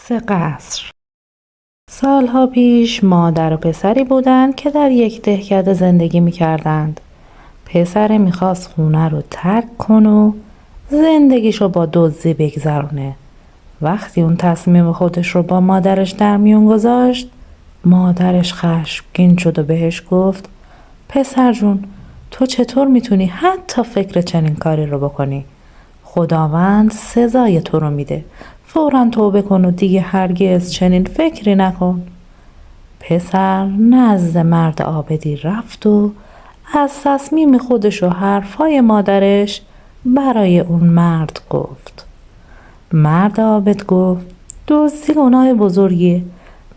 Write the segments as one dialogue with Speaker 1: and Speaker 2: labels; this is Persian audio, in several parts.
Speaker 1: 3 قصر. سالها پیش مادر و پسری بودند که در یک دهکده زندگی می‌کردند. پسر می‌خواست خونه رو ترک کنه و زندگیشو با دزدی بگذرونه. وقتی اون تصمیم خودش رو با مادرش در میون گذاشت، مادرش خشمگین شد و بهش گفت: پسر جون، تو چطور میتونی حتی فکر چنین کاری رو بکنی؟ خداوند سزای تو رو میده. فوراً توبه کن و دیگه هرگز چنین فکری نکن. پسر نزد مرد عابدی رفت و از تصمیم خودش و حرفای مادرش برای اون مرد گفت. مرد عابد گفت: دزدی گناه بزرگیه،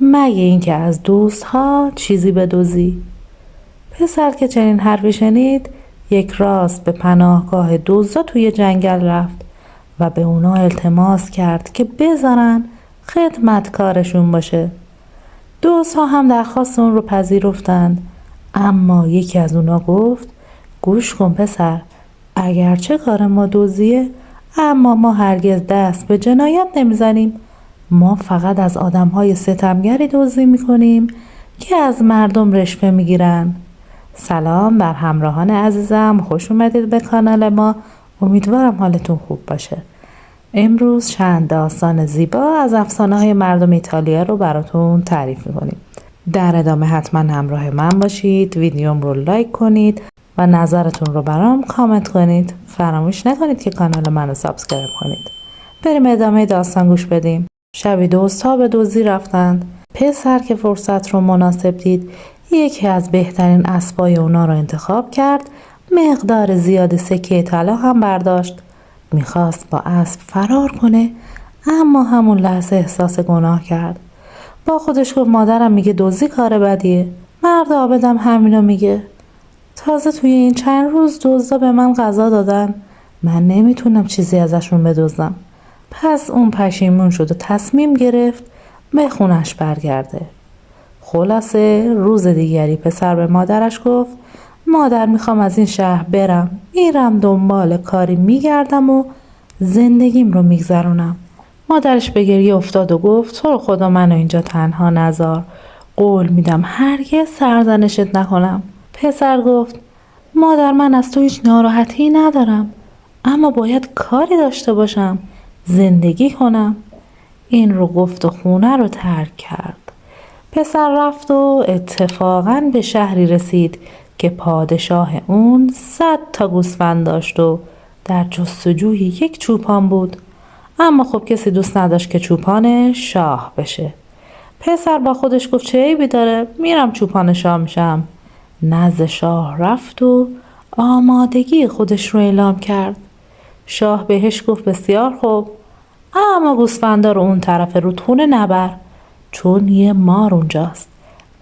Speaker 1: مگه اینکه از دوستها چیزی بدزدی. پسر که چنین حرفی شنید، یک راست به پناهگاه دزدا توی جنگل رفت و به اونا التماس کرد که بذارن خدمتکارشون باشه. دزدها هم درخواست اون رو پذیرفتند، اما یکی از اونا گفت: گوش کن پسر، اگرچه کار ما دزدیه، اما ما هرگز دست به جنایت نمیزنیم. ما فقط از آدمهای ستمگری دزدی میکنیم که از مردم رشوه میگیرن. سلام بر همراهان عزیزم، خوش اومدید به کانال ما. امیدوارم حالتون خوب باشه. امروز چند داستان زیبا از افسانه‌های مردم ایتالیا رو براتون تعریف می‌کنیم. در ادامه حتما همراه من باشید، ویدیوم رو لایک کنید و نظرتون رو برام کامنت کنید. فراموش نکنید که کانال منو سابسکرایب کنید. بریم ادامه داستان گوش بدیم. شبی دوست‌ها به دزدی رفتند. پسر که فرصت رو مناسب دید، یکی از بهترین اسبای اونا رو انتخاب کرد. مقدار زیاد سکه طلا هم برداشت. میخواست با اسب فرار کنه، اما همون لحظه احساس گناه کرد. با خودش گفت: مادرم میگه دزدی کار بدیه. مرد عابدم همینو میگه. تازه توی این چند روز دزدا به من غذا دادن. من نمیتونم چیزی ازشون بدزدم. پس اون پشیمون شد و تصمیم گرفت به خونش برگرده. خلاصه روز دیگری پسر به مادرش گفت: مادر، میخوام از این شهر برم. میرم دنبال کاری میگردم و زندگیم رو میگذرونم. مادرش به گریه افتاد و گفت: تو رو خدا منو اینجا تنها نذار. قول میدم هرگز سرزنشت نکنم. پسر گفت: مادر، من از تو هیچ ناراحتی ندارم، اما باید کاری داشته باشم، زندگی کنم. این رو گفت و خونه رو ترک کرد. پسر رفت و اتفاقاً به شهری رسید که پادشاه اون 100 تا گوسفند داشت و در جستجوی یک چوپان بود. اما خب کسی دوست نداشت که چوپان شاه بشه. پسر با خودش گفت: چه عیبی داره، میرم چوپان شاه میشم. نزد شاه رفت و آمادگی خودش رو اعلام کرد. شاه بهش گفت: بسیار خوب، اما گوسفندا رو اون طرف رودخونه نبر، چون یه مار اونجاست.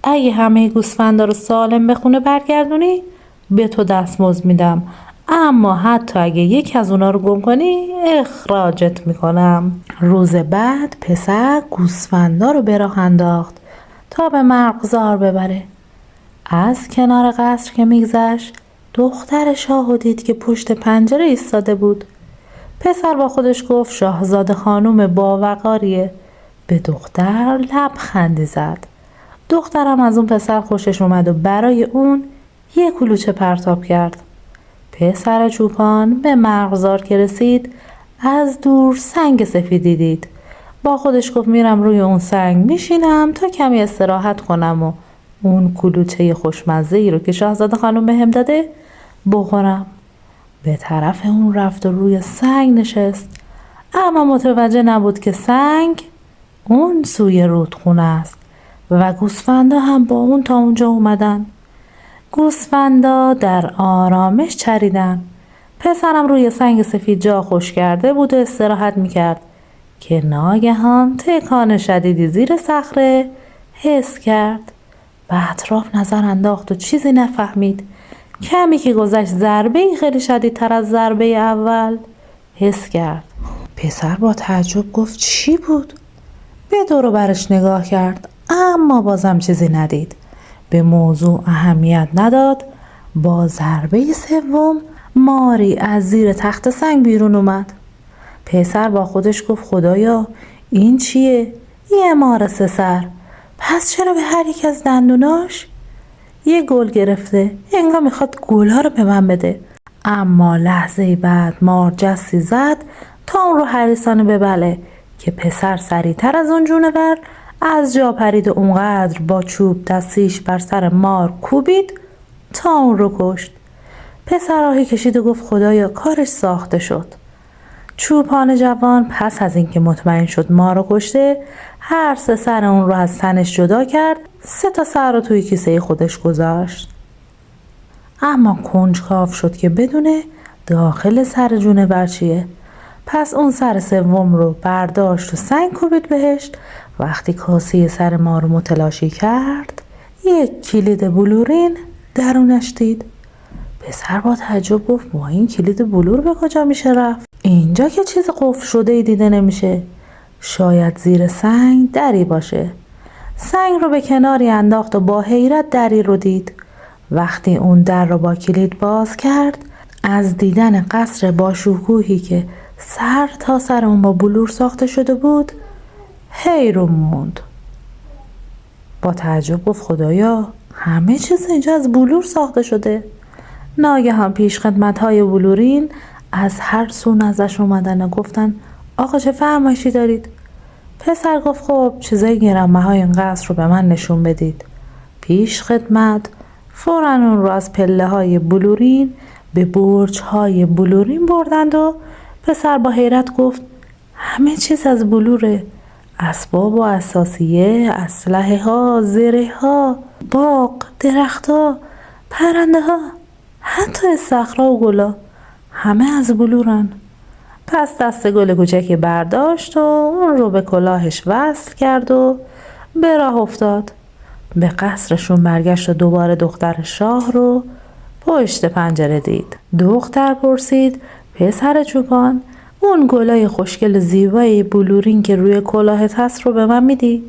Speaker 1: اگه همه گوسفندا رو سالم به خونه برگردونی، به تو دستمزد میدم، اما حتی اگه یک از اونا رو گم کنی، اخراجت میکنم. روز بعد پسر گوسفندا رو به راه انداخت تا به مرغزار ببره. از کنار قصر که میگذشت، دختر شاهو دید که پشت پنجره ایستاده بود. پسر با خودش گفت: شاهزاده خانم باوقاریه. به دختر لبخندی زد. دخترم از اون پسر خوشش اومد و برای اون یه کلوچه پرتاب کرد. پسر چوپان به مرغزار که رسید، از دور سنگ سفیدی دید. با خودش گفت: میرم روی اون سنگ میشینم تا کمی استراحت کنم و اون کلوچه خوشمزه ای رو که شاهزاده خانم بهم داده بخورم. به طرف اون رفت و روی سنگ نشست، اما متوجه نبود که سنگ اون سوی رودخونه است و گوسفندا هم با اون تا اونجا اومدن. گوسفندا در آرامش چریدن. پسرم روی سنگ سفید جا خوش کرده بود و استراحت میکرد که ناگهان تکان شدیدی زیر صخره حس کرد. به اطراف نظر انداخت و چیزی نفهمید. کمی که گذشت، ضربه‌ای خیلی شدیدتر از ضربه اول حس کرد. پسر با تعجب گفت: چی بود؟ به دور و برش نگاه کرد، اما بازم چیزی ندید. به موضوع اهمیت نداد. با ضربه سوم ماری از زیر تخت سنگ بیرون اومد. پسر با خودش گفت: خدایا، این چیه؟ یه مار 3 سر. پس چرا به هر یک از دندوناش یه گل گرفته؟ انگار میخواد گلها رو به من بده. اما لحظه بعد مار جستی زد تا اون رو حریصانه ببله که پسر سریعتر از اون جونور از جا پرید و اونقدر با چوب دستیش بر سر مار کوبید تا اون رو کشت. پسر آهی کشید و گفت خدایا کارش ساخته شد. چوپان جوان پس از اینکه مطمئن شد مار رو کشته، هر 3 سر اون رو از تنش جدا کرد، 3 تا سر رو توی کیسه خودش گذاشت. اما کنجکاو شد که بدونه داخل سر جونور چیه. پس اون سر 3 رو برداشت و سنگ کوبید بهش. وقتی کاسه سر مار رو متلاشی کرد، یک کلید بلورین درونش دید. پسر با تعجب گفت با این کلید بلور به کجا میشه رفت؟ اینجا که چیز قفل شده ای دیده نمیشه. شاید زیر سنگ دری باشه. سنگ رو به کناری انداخت و با حیرت دری رو دید. وقتی اون در رو با کلید باز کرد، از دیدن قصر با شکوهی که سر تا سر اون با بلور ساخته شده بود حیرون موند. با تعجب گفت خدایا همه چیز اینجا از بلور ساخته شده. ناگهان پیش خدمت‌های بلورین از هر سو ازش اومدن و گفتن آقا چه فرمایشی دارید؟ پسر گفت خب چیزای گرانبهای این قصر رو به من نشون بدید. پیش خدمت فوراً اون رو از پله های بلورین به برج های بلورین بردند و پسر با حیرت گفت همه چیز از بلوره. اسباب و اساسیه، اسلحه ها، زره ها، باغ، درخت ها، پرنده ها، حتی استخرها و گلا همه از بلورن. پس دست گل کوچکی برداشت و اون رو به کلاهش وصل کرد و به راه افتاد. به قصرشون برگشت و دوباره دختر شاه رو پشت پنجره دید. دختر پرسید پسر چوپان اون گلای خوشگل زیبای بلورین که روی کلاهت هست رو به من میدی؟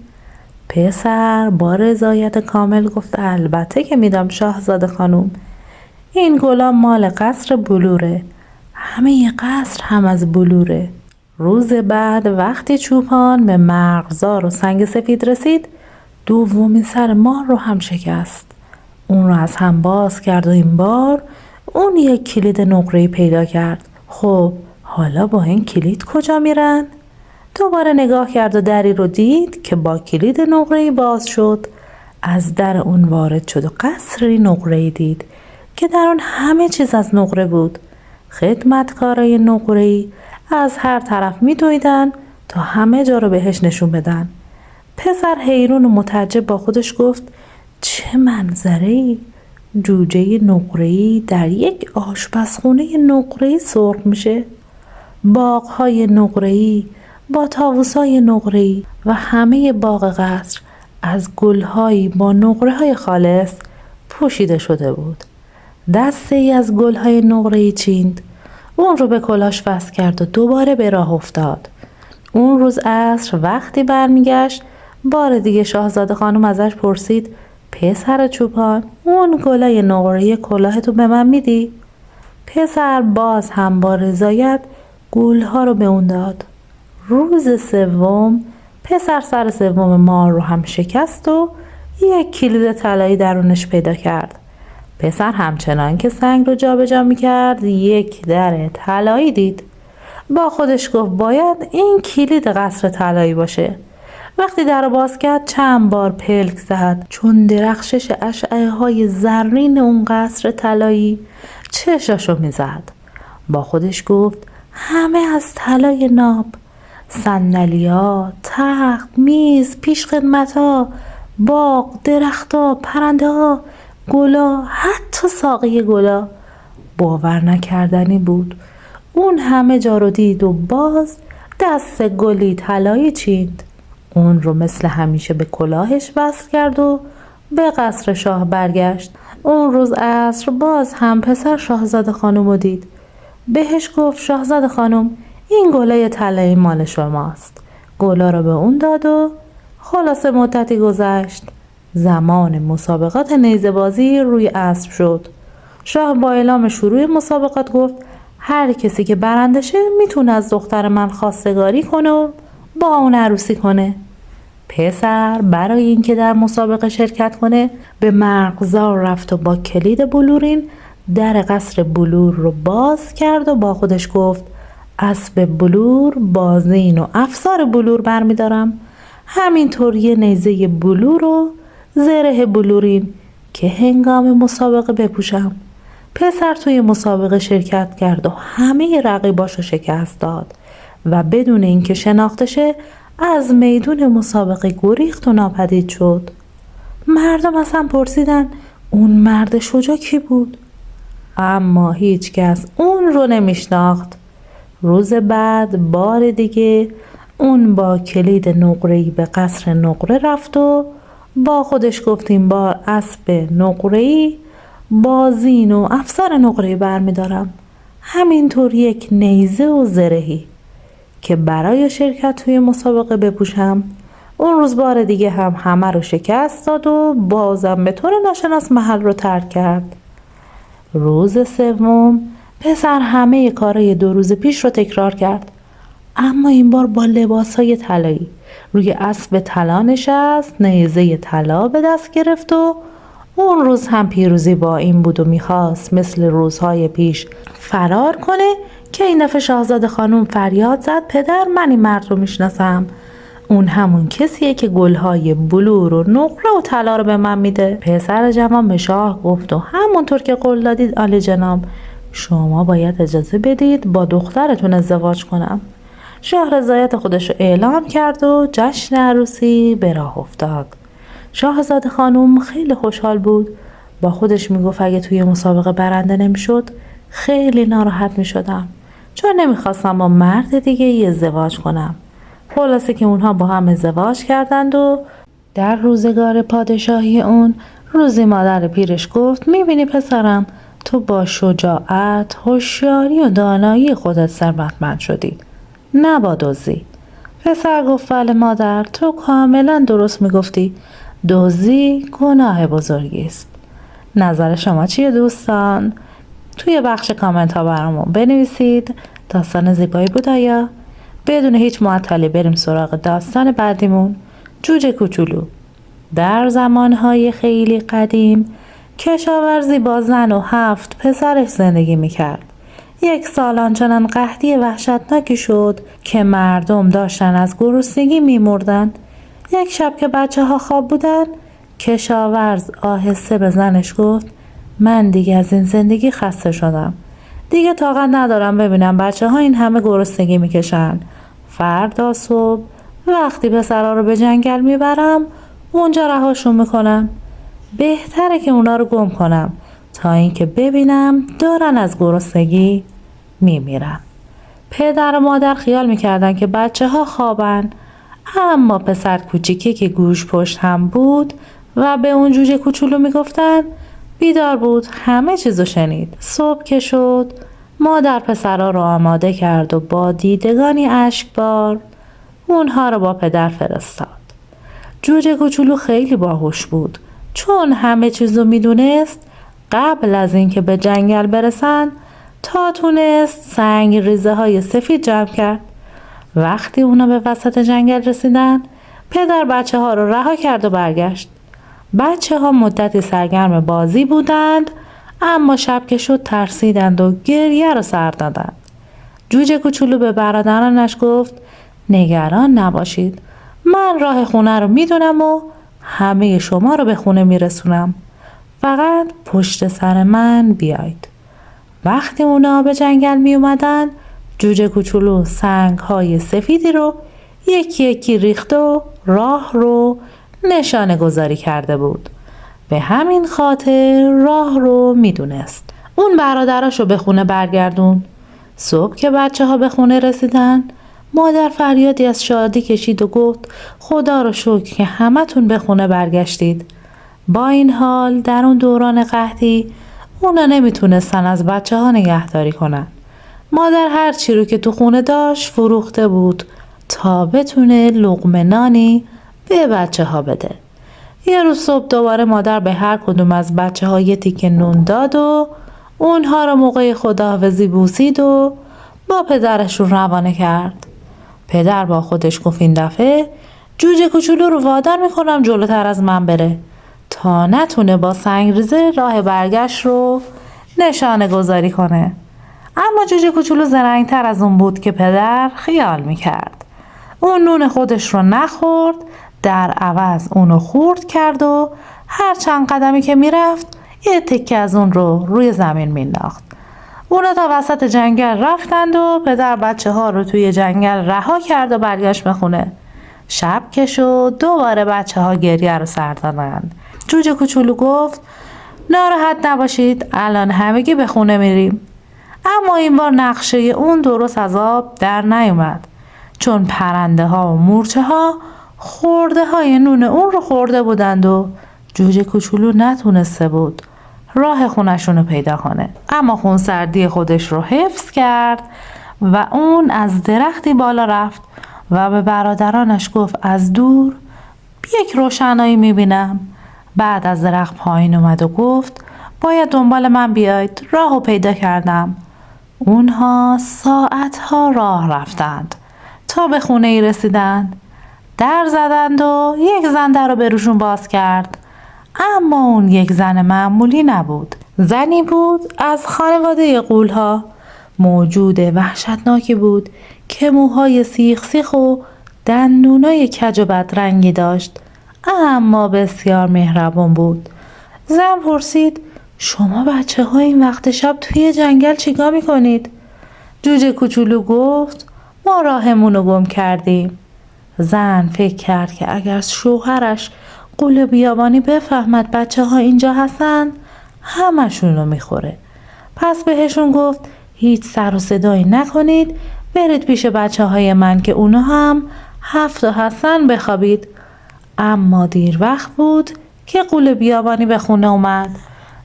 Speaker 1: پسر با رضایت کامل گفت البته که میدم شاهزاده خانوم. این گلا مال قصر بلوره. همه ی قصر هم از بلوره. روز بعد وقتی چوپان به مرغزار و سنگ سفید رسید، دومین سر مار رو هم شکست. اون رو از هم باز کرد و این بار اون یک کلید نقره‌ای پیدا کرد. خب حالا با این کلید کجا میرن؟ دوباره نگاه کرد و دری رو دید که با کلید نقره‌ای باز شد. از در اون وارد شد و قصری نقره‌ای دید که در اون همه چیز از نقره بود. خدمتکارای نقره‌ای از هر طرف می‌دویدن تا همه جا رو بهش نشون بدن. پسر حیرون و متعجب با خودش گفت چه منظره‌ای؟ جوجه نقره‌ای در یک آشپزخونه نقره‌ای سرخ میشه. باغ‌های نقره‌ای با طاووس‌های نقره‌ای و همه باغ قصر از گل‌هایی با نقره‌های خالص پوشیده شده بود. دسته‌ای از گل‌های نقره‌ای چیند. اون رو به کلاهش وصل کرد و دوباره به راه افتاد. اون روز عصر وقتی برمیگشت، بار دیگه شاهزاده خانم ازش پرسید پسر چوپان اون گلای نقره‌ای کلاهتو به من میدی؟ پسر باز هم با رضایت گلها رو به اون داد. روز سوم پسر سر 3 مار رو هم شکست و یک کلید طلایی درونش پیدا کرد. پسر همچنان که سنگ رو جابجا می‌کرد یک در طلایی دید. با خودش گفت باید این کلید قصر طلایی باشه. وقتی در رو باز کرد چند بار پلک زد چون درخشش اشعه‌های زرین اون قصر طلایی چشاشو میزد. با خودش گفت همه از طلای ناب، صندلی‌ها، تخت، میز، پیشخدمت‌ها، باغ، درخت‌ها، پرنده‌ها، گلا، حتی ساقه گلا. باور نکردنی بود. اون همه جا رو دید و باز دست گلی طلایی چیند. اون رو مثل همیشه به کلاهش وصل کرد و به قصر شاه برگشت. اون روز عصر باز هم پسر شاهزاده خانم رو دید. بهش گفت شاهزاده خانم این گلای طلایی مال شماست. گلا رو به اون داد و خلاصه مدتی گذشت. زمان مسابقات نیزه بازی روی اسب شد. شاه با اعلام شروع مسابقات گفت هر کسی که برنده شه میتونه از دختر من خواستگاری کنه و با اون عروسی کنه. پسر برای اینکه در مسابقه شرکت کنه به مرغزار رفت و با کلید بلورین در قصر بلور رو باز کرد و با خودش گفت اسب بلور با زین و افسار بلور برمیدارم، همینطور یه نیزه بلور و زره بلورین که هنگام مسابقه بپوشم. پسر توی مسابقه شرکت کرد و همه رقیباشو شکست داد و بدون اینکه شناخته شه از میدون مسابقه گریخت و ناپدید شد. مردم اصلا پرسیدن اون مرد شجاع کی بود؟ اما هیچ کس اون رو نمیشناخت. روز بعد بار دیگه اون با کلید نقره‌ای به قصر نقره رفت و با خودش گفت این بار اسب نقره‌ای با زین و افسار نقره‌ای برمیدارم، همینطور یک نیزه و زرهی که برای شرکت توی مسابقه بپوشم. اون روز بار دیگه هم همه رو شکست داد و بازم به طور ناشناس محل رو ترک کرد. روز سوم پسر همه کارهای 2 روز پیش رو تکرار کرد، اما این بار با لباسهای طلایی. روی اسب طلا نشست، نیزه طلا به دست گرفت و اون روز هم پیروزی با این بود و میخواست مثل روزهای پیش فرار کنه که این دفعه شاهزاده خانم فریاد زد پدر، من این مرد رو میشناسم، اون همون کسیه که گلهای بلور و نقره و طلا رو به من میده. پسر جوان به شاه گفت و همونطور که قول دادید عالی جناب، شما باید اجازه بدید با دخترتون ازدواج کنم. شاه رضایت خودش رو اعلام کرد و جشن عروسی به راه افتاد. شاهزاده خانم خیلی خوشحال بود. با خودش میگفت اگه توی مسابقه برنده نمیشد خیلی ناراحت میشدم، چون نمیخواستم با مرد دیگه ازدواج کنم. خلاصه که اونها با هم ازدواج کردند و در روزگار پادشاهی اون روزی مادر پیرش گفت میبینی پسرم، تو با شجاعت، هوشیاری و دانایی خودت ثروتمند شدی، نه با دزدی. پسر گفت بله مادر، تو کاملا درست میگفتی، دزدی گناه بزرگی است. نظر شما چیه دوستان؟ توی بخش کامنت ها برامون بنویسید. داستان زیبایی بود آیا؟ بدون هیچ معطلی بریم سراغ داستان بعدیمون، جوجه کوچولو. در زمانهای خیلی قدیم کشاورزی با زن و 7 پسرش زندگی میکرد. یک سال آنچنان قحطی وحشتناکی شد که مردم داشتن از گرسنگی میمردن. یک شب که بچه ها خواب بودن، کشاورز آهسته به زنش گفت من دیگه از این زندگی خسته شدم، دیگه طاقت ندارم ببینم بچه ها این همه گرسنگی میکشن. فردا صبح وقتی پسرها رو به جنگل میبرم اونجا رهاشون میکنم، بهتره که اونا رو گم کنم تا اینکه ببینم دارن از گرسنگی میمیرن. پدر و مادر خیال میکردن که بچه ها خوابن، اما پسر کوچیکی که گوش پشت هم بود و به اون جوجه کوچولو میگفتن بیدار بود، همه چیزو شنید. صبح که شد مادر پسرها رو آماده کرد و با دیدگانی اشکبار اونها رو با پدر فرستاد. جوجه کوچولو خیلی باهوش بود، چون همه چیزو میدونست. قبل از اینکه به جنگل برسن تا تونست سنگ ریزه های سفید جمع کرد. وقتی اونا به وسط جنگل رسیدن پدر بچه ها رو رها کرد و برگشت. بچه ها مدتی سرگرم بازی بودند، اما شب که شد ترسیدند و گریه رو سر دادند. جوجه کوچولو به برادرانش گفت نگران نباشید، من راه خونه رو میدونم و همه شما رو به خونه میرسونم، فقط پشت سر من بیاید. وقتی اونا به جنگل می اومدن جوجه کوچولو سنگ های سفیدی رو یکی یکی ریخت و راه رو نشانه گذاری کرده بود. به همین خاطر راه رو میدونست. اون برادراشو به خونه برگردون. صبح که بچه ها به خونه رسیدن مادر فریادی از شادی کشید و گفت خدا رو شکر که همتون به خونه برگشتید. با این حال در اون دوران قحطی اونا نمیتونستن از بچه ها نگهداری کنن. مادر هر چی رو که تو خونه داشت فروخته بود تا بتونه لقمه نانی به بچه ها بده. یه روز صبح دوباره مادر به هر کدوم از بچه ها یه تیکه نون داد و اونها رو موقع خداحافظی بوسید و با پدرشون روانه کرد. پدر با خودش گفت این دفعه جوجه کوچولو رو وادار میکنم جلوتر از من بره تا نتونه با سنگریزه راه برگشت رو نشانه گذاری کنه. اما جوجه کوچولو زرنگتر از اون بود که پدر خیال میکرد. اون نون خودش رو نخورد، در عوض اونو خورد کرد و هر چند قدمی که میرفت یه تکه از اون رو روی زمین مینداخت. اونا تا وسط جنگل رفتند و پدر بچه ها رو توی جنگل رها کرد و برگشت به خونه. شب که شد دوباره بچه ها گریه رو سر دادند. جوجه کوچولو گفت ناراحت نباشید، الان همگی به خونه میریم. اما این بار نقشه اون درست از آب در نیومد، چون پرنده ها و مورچه ها خورده های نون اون رو خورده بودند و جوجه کوچولو نتونسته بود راه خونشون رو پیدا کنه. اما خونسردی خودش رو حفظ کرد و اون از درختی بالا رفت و به برادرانش گفت از دور یک روشنایی میبینم. بعد از درخت پایین اومد و گفت باید دنبال من بیاید، راهو پیدا کردم. اونها ساعتها راه رفتند تا به خونه ای رسیدند. در زدند و یک زن در رو به روشون باز کرد. اما اون یک زن معمولی نبود. زنی بود از خانواده غول‌ها. موجود وحشتناکی بود که موهای سیخ سیخ و دندونای کج و بدرنگی داشت، اما بسیار مهربان بود. زن پرسید شما بچه ها این وقت شب توی جنگل چیکار میکنید؟ جوجه کوچولو گفت ما راهمون رو گم کردیم. زن فکر کرد که اگر شوهرش غول بیابانی بفهمد بچه ها اینجا هستن همشون رو میخوره. پس بهشون گفت هیچ سر و صدایی نکنید، برید پیش بچه های من که اونا هم 7 هستن بخوابید. اما دیر وقت بود که غول بیابانی به خونه اومد.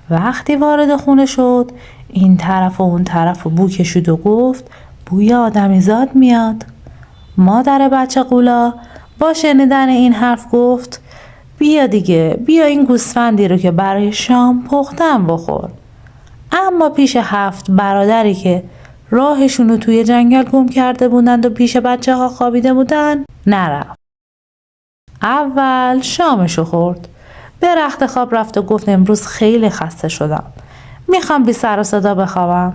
Speaker 1: وقتی وارد خونه شد این طرف و اون طرف و بو کشید و گفت بوی آدمی زاد میاد. مادر بچه غولا با شنیدن این حرف گفت بیا دیگه، بیا این گوسفندی رو که برای شام پختم بخور. اما پیش 7 برادری که راهشون رو توی جنگل گم کرده بودند و پیش بچه ها خوابیده بودند نرفت. اول شامشو خورد، به رخت خواب رفت و گفت امروز خیلی خسته شدم، میخوام بی سر و صدا بخوابم.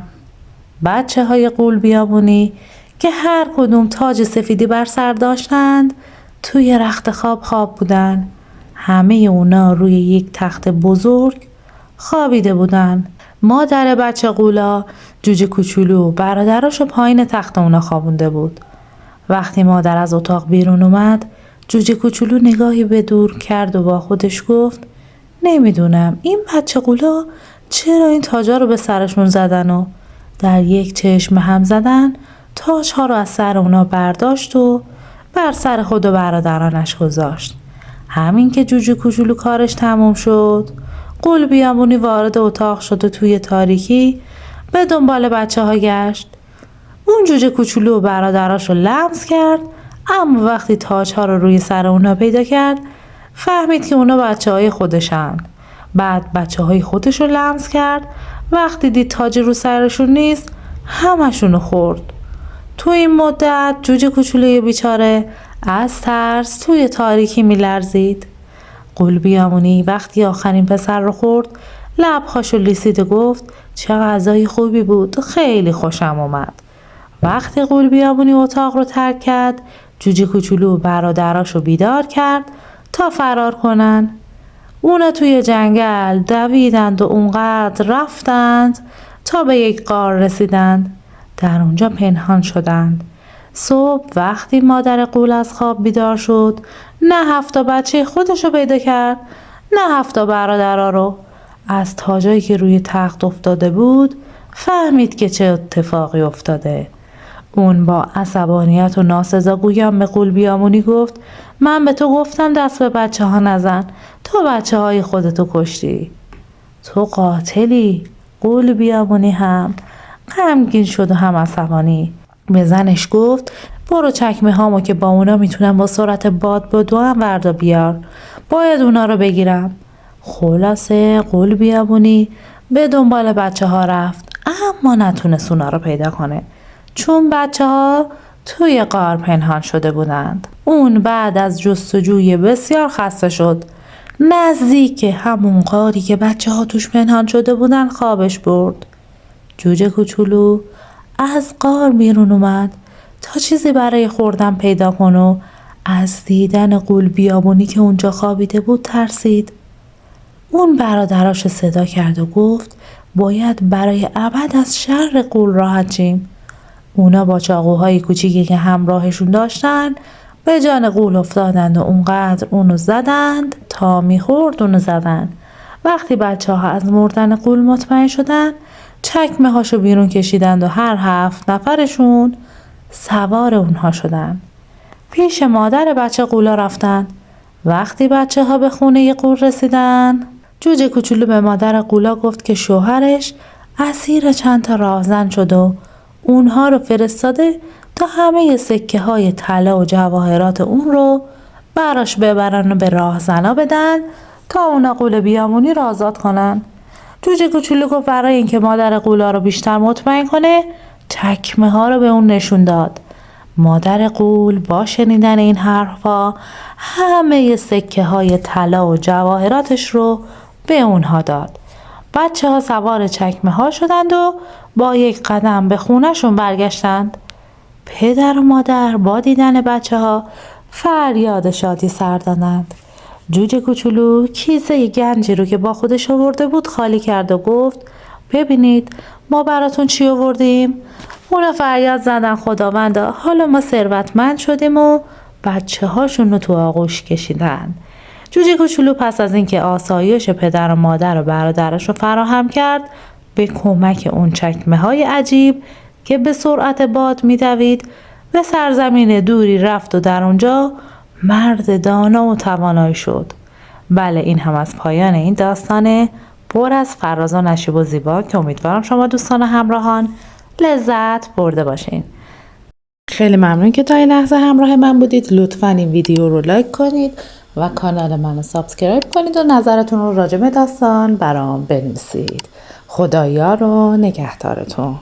Speaker 1: بچه های غول بیابونی که هر کدوم تاج سفیدی بر سر داشتند توی رخت خواب بودن. همه اونا روی یک تخت بزرگ خوابیده بودن. مادر بچه غولا جوجه کوچولو برادراشو پایین تخت اونا خوابونده بود. وقتی مادر از اتاق بیرون اومد جوجه کوچولو نگاهی به دور کرد و با خودش گفت نمیدونم این بچه غولا چرا این تاجا رو به سرشون زدن و در یک چشم هم زدن تاجها رو از سر اونا برداشت و بر سر خود و برادرانش گذاشت. همین که جوجه کوچولو کارش تموم شد غول بیابونی وارد اتاق شد و توی تاریکی به دنبال بچه ها گشت. اون جوجه کوچولو و برادراش رو لمس کرد، اما وقتی تاجها رو روی سر اونا پیدا کرد فهمید که اونا بچه های خودشن. بعد بچه های خودش رو لمس کرد، وقتی دید تاج رو سرشون نیست همشون رو خورد. تو این مدت جوجه کوچولوی بیچاره از ترس توی تاریکی میلرزید. غول بیابونی وقتی آخرین پسر رو خورد لبهاشو لیسید و گفت چه غذای خوبی بود، خیلی خوشم اومد. وقتی غول بیابونی اتاق رو ترک کرد جوجه کوچولو برادراشو بیدار کرد تا فرار کنن. اونا توی جنگل دویدند و اونقدر رفتند تا به یک غار رسیدند. در اونجا پنهان شدند. صبح وقتی مادر غول از خواب بیدار شد نه 7 بچه خودشو پیدا کرد نه 7 برادرها رو. از تاجایی که روی تخت افتاده بود فهمید که چه اتفاقی افتاده. اون با عصبانیت و ناسزاگویی به غول بیابونی گفت من به تو گفتم دست به بچه ها نزن، تو بچه های خودتو کشتی، تو قاتلی. غول بیابونی هم غمگین شد و هم عصبانی. به زنش گفت برو چکمه هامو که با اونا میتونم با سرعت باد بدوم وردا بیار، باید اونا رو بگیرم. خلاصه غول بیابونی به دنبال بچه ها رفت اما نتونست اونا رو پیدا کنه، چون بچه ها توی غار پنهان شده بودند. اون بعد از جستجوی بسیار خسته شد. نزدیک همون غاری که بچه ها توش پنهان شده بودن خوابش برد. جوجه کوچولو از غار بیرون اومد تا چیزی برای خوردن پیدا کنه و از دیدن غول بیابونی که اونجا خوابیده بود ترسید. اون برادراش صدا کرد و گفت باید برای ابد از شر غول راحت شیم. اونا با چاقوهای کوچیکی که همراهشون داشتن به جان غول افتادند و اونقدر اونو زدند تا میخورد اونو زدن. وقتی بچه ها از مردن غول مطمئن شدن چکمه هاشو بیرون کشیدند و هر 7 نفرشون سوار اونها شدن. پیش مادر بچه غولا رفتن. وقتی بچه ها به خونه غول رسیدن جوجه کوچولو به مادر غولا گفت که شوهرش اسیر چند تا راهزن شد و اونها رو فرستاده تا همه سکه های طلا و جواهرات اون رو براش ببرن و به راهزنا بدن تا اونا غول بیامونی رو آزاد کنن. جوجه کوچولو گفت برای اینکه مادر غولا رو بیشتر مطمئن کنه چکمه ها رو به اون نشون داد. مادر غول با شنیدن این حرفا همه سکه های طلا و جواهراتش رو به اونها داد. بچه ها سوار چکمه ها شدند و با یک قدم به خونهشون برگشتند. پدر و مادر با دیدن بچه ها فریاد شادی سر دادند. جوجه کوچولو کیسه گنجی رو که با خودش آورده بود خالی کرد و گفت ببینید ما براتون چی آوردیم؟ اونا فریاد زدن خداوندا حالا ما ثروتمند شدیم و بچه هاشون رو تو آغوش کشیدن. جوجه کوچولو پس از اینکه آسایش پدر و مادر و برادرش رو فراهم کرد به کمک اون چکمه های عجیب که به سرعت باد میدوید به سرزمین دوری رفت و در اونجا مرد دانا و توانایی شد. بله این هم از پایان این داستانه پر از فراز و نشیب و زیبا که امیدوارم شما دوستان همراهان لذت برده باشین. خیلی ممنون که تا این لحظه همراه من بودید. لطفاً این ویدیو رو لایک کنید و کانال منو سابسکرایب کنید و نظرتون رو راجع به داستان برام بنویسید. خدایا رو نگهدارتون.